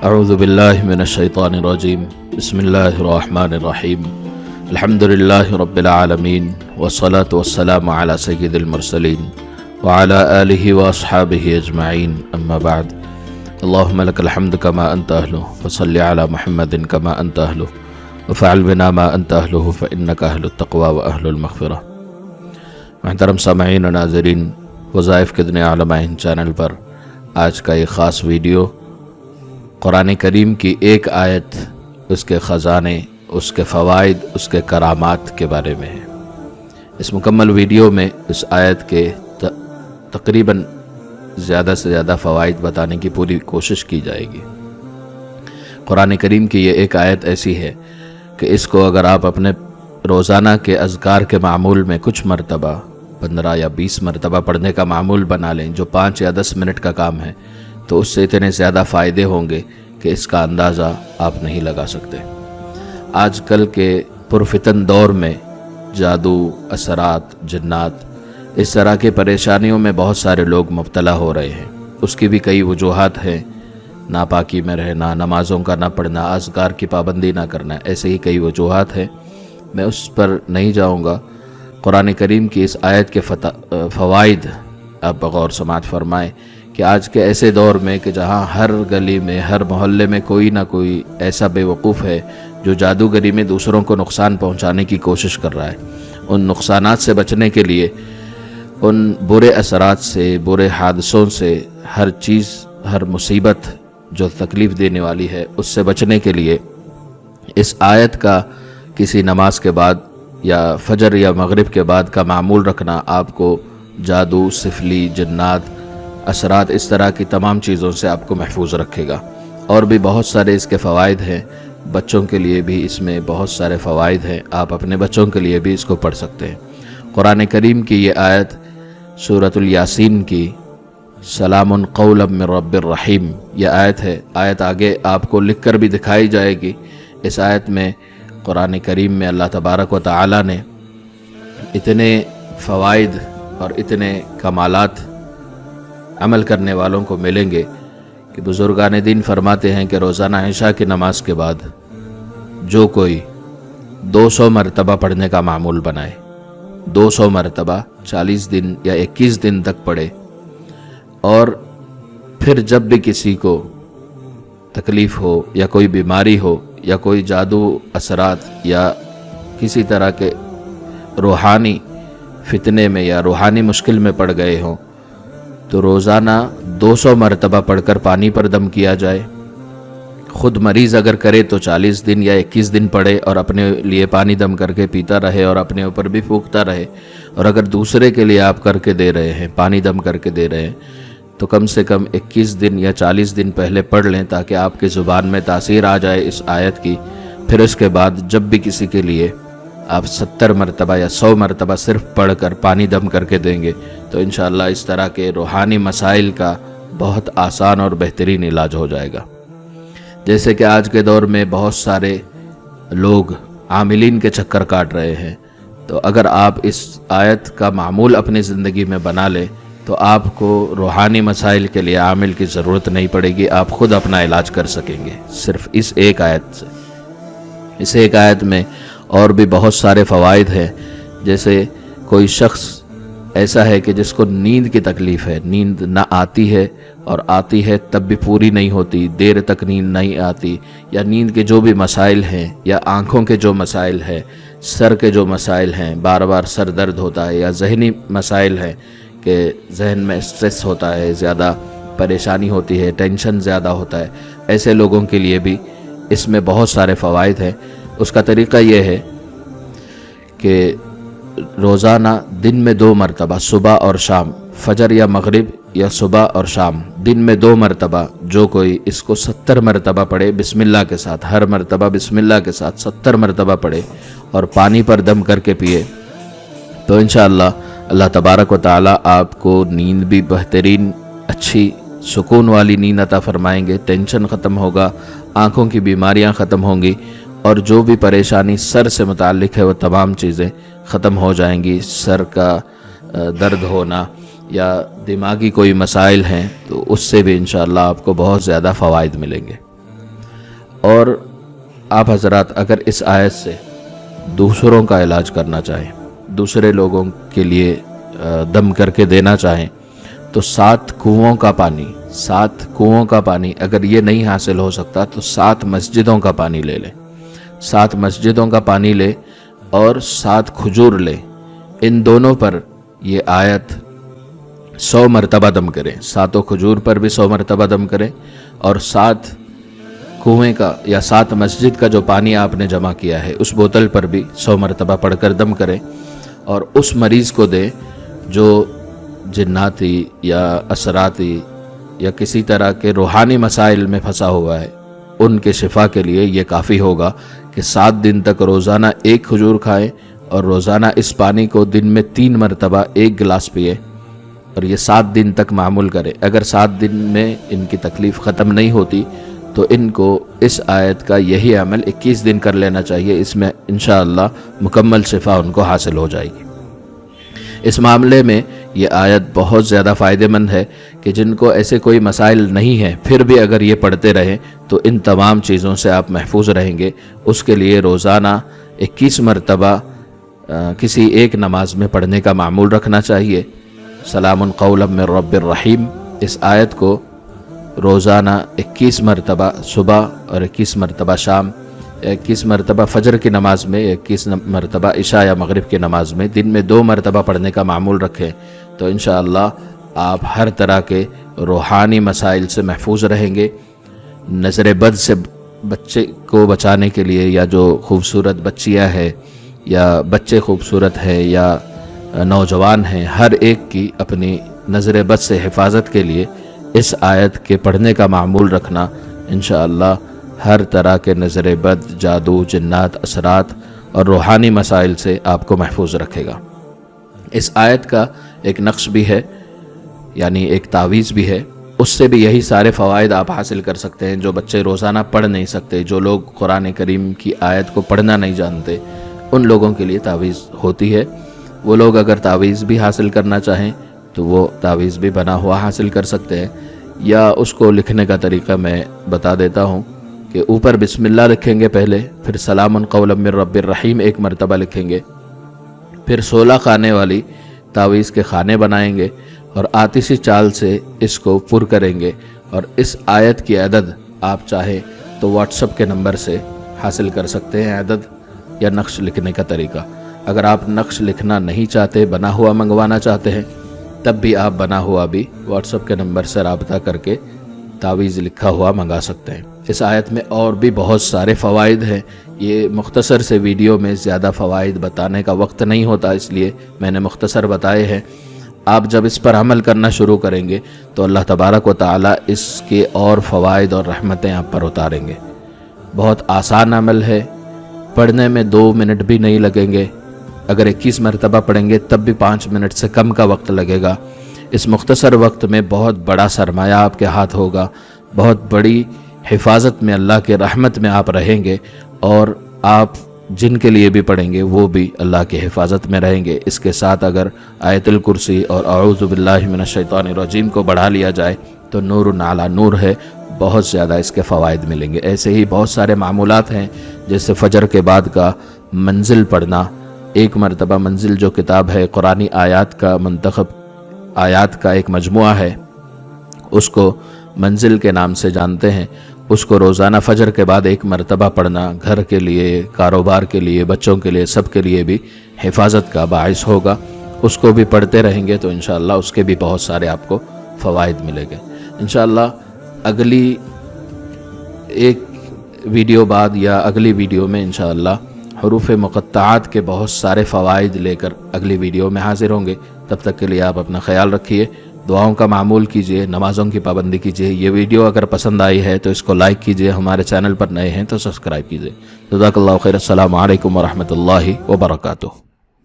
اعوذ باللہ من الشیطان الرجیم بسم اللہ الرحمن الرحیم الحمد للہ رب العالمین والصلاة والسلام علی سید المرسلین وعلی آلہ واصحابہ اجمعین اما بعد اللہم لک الحمد کما انت اہلہ وصلی علی محمد کما انت اہلہ وفعل بنا ما انت اہلہ فانک اہل التقوی واہل المغفرہ۔ محترم سامعین و ناظرین، وظائف کدن علمائن چینل پر آج کا ایک خاص ویڈیو قرآن کریم کی ایک آیت، اس کے خزانے، اس کے فوائد، اس کے کرامات کے بارے میں ہے۔ اس مکمل ویڈیو میں اس آیت کے تقریباً زیادہ سے زیادہ فوائد بتانے کی پوری کوشش کی جائے گی۔ قرآن کریم کی یہ ایک آیت ایسی ہے کہ اس کو اگر آپ اپنے روزانہ کے اذکار کے معمول میں کچھ مرتبہ 15 یا 20 مرتبہ پڑھنے کا معمول بنا لیں، جو 5 یا 10 منٹ کا کام ہے، تو اس سے اتنے زیادہ فائدے ہوں گے کہ اس کا اندازہ آپ نہیں لگا سکتے۔ آج کل کے پرفتن دور میں جادو، اثرات، جنات، اس طرح کی پریشانیوں میں بہت سارے لوگ مبتلا ہو رہے ہیں۔ اس کی بھی کئی وجوہات ہیں، ناپاکی میں رہنا، نمازوں کا نہ پڑھنا، اذکار کی پابندی نہ کرنا، ایسے ہی کئی وجوہات ہیں۔ میں اس پر نہیں جاؤں گا۔ قرآن کریم کی اس آیت کے فوائد آپ بغور سماعت فرمائیں کہ آج کے ایسے دور میں کہ جہاں ہر گلی میں، ہر محلے میں کوئی نہ کوئی ایسا بے وقوف ہے جو جادوگری میں دوسروں کو نقصان پہنچانے کی کوشش کر رہا ہے، ان نقصانات سے بچنے کے لیے، ان برے اثرات سے، برے حادثوں سے، ہر چیز، ہر مصیبت جو تکلیف دینے والی ہے، اس سے بچنے کے لیے اس آیت کا کسی نماز کے بعد یا فجر یا مغرب کے بعد کا معمول رکھنا آپ کو جادو، سفلی، جنات، اثرات، اس طرح کی تمام چیزوں سے آپ کو محفوظ رکھے گا۔ اور بھی بہت سارے اس کے فوائد ہیں، بچوں کے لیے بھی اس میں بہت سارے فوائد ہیں، آپ اپنے بچوں کے لیے بھی اس کو پڑھ سکتے ہیں۔ قرآن کریم کی یہ آیت سورۃ الیاسین کی سلام قولا من رب الرحیم یہ آیت ہے۔ آیت آگے آپ کو لکھ کر بھی دکھائی جائے گی۔ اس آیت میں قرآن کریم میں اللہ تبارک و تعالی نے اتنے فوائد اور اتنے کمالات عمل کرنے والوں کو ملیں گے کہ بزرگان دین فرماتے ہیں کہ روزانہ عشاء کی نماز کے بعد جو کوئی 200 مرتبہ پڑھنے کا معمول بنائے، 200 مرتبہ 40 دن یا 21 دن تک پڑھے، اور پھر جب بھی کسی کو تکلیف ہو یا کوئی بیماری ہو یا کوئی جادو، اثرات یا کسی طرح کے روحانی فتنے میں یا روحانی مشکل میں پڑ گئے ہوں، تو روزانہ 200 مرتبہ پڑھ کر پانی پر دم کیا جائے۔ خود مریض اگر کرے تو 40 دن یا 21 دن پڑھے اور اپنے لیے پانی دم کر کے پیتا رہے اور اپنے اوپر بھی پھونکتا رہے، اور اگر دوسرے کے لیے آپ کر کے دے رہے ہیں، پانی دم کر کے دے رہے ہیں، تو کم سے کم 21 دن یا 40 دن پہلے پڑھ لیں تاکہ آپ کی زبان میں تاثیر آ جائے اس آیت کی۔ پھر اس کے بعد جب بھی کسی کے لیے آپ 70 مرتبہ یا 100 مرتبہ صرف پڑھ کر پانی دم کر کے دیں گے تو انشاءاللہ اس طرح کے روحانی مسائل کا بہت آسان اور بہترین علاج ہو جائے گا۔ جیسے کہ آج کے دور میں بہت سارے لوگ عاملین کے چکر کاٹ رہے ہیں، تو اگر آپ اس آیت کا معمول اپنی زندگی میں بنا لیں تو آپ کو روحانی مسائل کے لیے عامل کی ضرورت نہیں پڑے گی، آپ خود اپنا علاج کر سکیں گے صرف اس ایک آیت سے۔ اس ایک آیت میں اور بھی بہت سارے فوائد ہیں۔ جیسے کوئی شخص ایسا ہے کہ جس کو نیند کی تکلیف ہے، نیند نہ آتی ہے اور آتی ہے تب بھی پوری نہیں ہوتی، دیر تک نیند نہیں آتی، یا نیند کے جو بھی مسائل ہیں، یا آنکھوں کے جو مسائل ہیں، سر کے جو مسائل ہیں، بار بار سر درد ہوتا ہے، یا ذہنی مسائل ہیں کہ ذہن میں اسٹریس ہوتا ہے، زیادہ پریشانی ہوتی ہے، ٹینشن زیادہ ہوتا ہے، ایسے لوگوں کے لیے بھی اس میں بہت سارے فوائد ہیں۔ اس کا طریقہ یہ ہے کہ روزانہ دن میں 2 مرتبہ، صبح اور شام، فجر یا مغرب یا صبح اور شام، دن میں 2 مرتبہ جو کوئی اس کو 70 مرتبہ پڑھے بسم اللہ کے ساتھ، ہر مرتبہ بسم اللہ کے ساتھ 70 مرتبہ پڑھے اور پانی پر دم کر کے پیے، تو انشاءاللہ اللہ تبارک و تعالی آپ کو نیند بھی بہترین، اچھی، سکون والی نیند عطا فرمائیں گے، ٹینشن ختم ہوگا، آنکھوں کی بیماریاں ختم ہوں گی، اور جو بھی پریشانی سر سے متعلق ہے وہ تمام چیزیں ختم ہو جائیں گی۔ سر کا درد ہونا یا دماغی کوئی مسائل ہیں تو اس سے بھی انشاءاللہ آپ کو بہت زیادہ فوائد ملیں گے۔ اور آپ حضرات اگر اس آیت سے دوسروں کا علاج کرنا چاہیں، دوسرے لوگوں کے لیے دم کر کے دینا چاہیں، تو 7 کنوؤں کا پانی اگر یہ نہیں حاصل ہو سکتا تو 7 مسجدوں کا پانی لے لیں، 7 مسجدوں کا پانی لے اور 7 کھجور لے، ان دونوں پر یہ آیت 100 مرتبہ دم کریں، 7 کھجور پر بھی 100 مرتبہ دم کریں، اور 7 کنویں کا یا 7 مسجد کا جو پانی آپ نے جمع کیا ہے اس بوتل پر بھی 100 مرتبہ پڑھ کر دم کریں، اور اس مریض کو دیں جو جناتی یا اثراتی یا کسی طرح کے روحانی مسائل میں پھنسا ہوا ہے، ان کے شفا کے لیے یہ کافی ہوگا کہ 7 دن تک روزانہ 1 کھجور کھائیں اور روزانہ اس پانی کو دن میں 3 مرتبہ 1 گلاس پیے، اور یہ 7 دن تک معمول کریں۔ اگر 7 دن میں ان کی تکلیف ختم نہیں ہوتی تو ان کو اس آیت کا یہی عمل 21 دن کر لینا چاہیے، اس میں انشاءاللہ مکمل شفا ان کو حاصل ہو جائے گی۔ اس معاملے میں یہ آیت بہت زیادہ فائدہ مند ہے کہ جن کو ایسے کوئی مسائل نہیں ہیں پھر بھی اگر یہ پڑھتے رہیں تو ان تمام چیزوں سے آپ محفوظ رہیں گے۔ اس کے لیے روزانہ 21 مرتبہ کسی ایک نماز میں پڑھنے کا معمول رکھنا چاہیے۔ سلام قولا من رب الرحیم، اس آیت کو روزانہ 21 مرتبہ صبح اور 21 مرتبہ شام، 21 مرتبہ فجر کی نماز میں، 21 مرتبہ عشاء یا مغرب کی نماز میں، دن میں 2 مرتبہ پڑھنے کا معمول رکھیں تو انشاءاللہ آپ ہر طرح کے روحانی مسائل سے محفوظ رہیں گے۔ نظر بد سے بچے کو بچانے کے لیے، یا جو خوبصورت بچیاں ہیں یا بچے خوبصورت ہیں یا نوجوان ہیں، ہر ایک کی اپنی نظر بد سے حفاظت کے لیے اس آیت کے پڑھنے کا معمول رکھنا انشاءاللہ ہر طرح کے نظر بد، جادو، جنات، اثرات اور روحانی مسائل سے آپ کو محفوظ رکھے گا۔ اس آیت کا ایک نقش بھی ہے، یعنی ایک تعویذ بھی ہے، اس سے بھی یہی سارے فوائد آپ حاصل کر سکتے ہیں۔ جو بچے روزانہ پڑھ نہیں سکتے، جو لوگ قرآن کریم کی آیت کو پڑھنا نہیں جانتے، ان لوگوں کے لیے تعویذ ہوتی ہے۔ وہ لوگ اگر تعویذ بھی حاصل کرنا چاہیں تو وہ تعویذ بھی بنا ہوا حاصل کر سکتے ہیں، یا اس کو لکھنے کا طریقہ میں بتا دیتا ہوں کہ اوپر بسم اللہ لکھیں گے پہلے، پھر سلام قولا من رب الرحیم 1 مرتبہ لکھیں گے، پھر 16 خانے والی تعویذ کے خانے بنائیں گے اور آتشی چال سے اس کو پر کریں گے، اور اس آیت کی عدد آپ چاہیں تو واٹس ایپ کے نمبر سے حاصل کر سکتے ہیں عدد یا نقش لکھنے کا طریقہ۔ اگر آپ نقش لکھنا نہیں چاہتے، بنا ہوا منگوانا چاہتے ہیں، تب بھی آپ بنا ہوا بھی واٹس ایپ کے نمبر سے رابطہ کر کے تعویذ لکھا ہوا منگا سکتے ہیں۔ اس آیت میں اور بھی بہت سارے فوائد ہیں، یہ مختصر سے ویڈیو میں زیادہ فوائد بتانے کا وقت نہیں ہوتا، اس لیے میں نے مختصر بتائے ہیں۔ آپ جب اس پر عمل کرنا شروع کریں گے تو اللہ تبارک و تعالی اس کے اور فوائد اور رحمتیں آپ پر اتاریں گے۔ بہت آسان عمل ہے، پڑھنے میں 2 منٹ بھی نہیں لگیں گے، اگر 21 مرتبہ پڑھیں گے تب بھی 5 منٹ سے کم کا وقت لگے گا۔ اس مختصر وقت میں بہت بڑا سرمایہ آپ کے ہاتھ ہوگا، بہت بڑی حفاظت میں، اللہ کے رحمت میں آپ رہیں گے، اور آپ جن کے لیے بھی پڑھیں گے وہ بھی اللہ کی حفاظت میں رہیں گے۔ اس کے ساتھ اگر آیت الکرسی اور اعوذ باللہ من الشیطان الرجیم کو بڑھا لیا جائے تو نور علی نور ہے، بہت زیادہ اس کے فوائد ملیں گے۔ ایسے ہی بہت سارے معمولات ہیں، جیسے فجر کے بعد کا منزل پڑھنا، 1 مرتبہ منزل جو کتاب ہے قرآنی آیات کا منتخب آیات کا ایک مجموعہ ہے، اس کو منزل کے نام سے جانتے ہیں، اس کو روزانہ فجر کے بعد 1 مرتبہ پڑھنا گھر کے لیے، کاروبار کے لیے، بچوں کے لیے، سب کے لیے بھی حفاظت کا باعث ہوگا۔ اس کو بھی پڑھتے رہیں گے تو انشاءاللہ اس کے بھی بہت سارے آپ کو فوائد ملیں گے۔ انشاءاللہ اگلی ایک ویڈیو بعد یا اگلی ویڈیو میں انشاءاللہ حروف مقطعات کے بہت سارے فوائد لے کر اگلی ویڈیو میں حاضر ہوں گے۔ تب تک کے لیے آپ اپنا خیال رکھیے، دعاؤں کا معمول کیجئے، نمازوں کی پابندی کیجئے۔ یہ ویڈیو اگر پسند آئی ہے تو اس کو لائک کیجئے، ہمارے چینل پر نئے ہیں تو سبسکرائب کیجئے۔ جزاک اللہ خیر۔ السلام علیکم ورحمۃ اللہ وبرکاتہ۔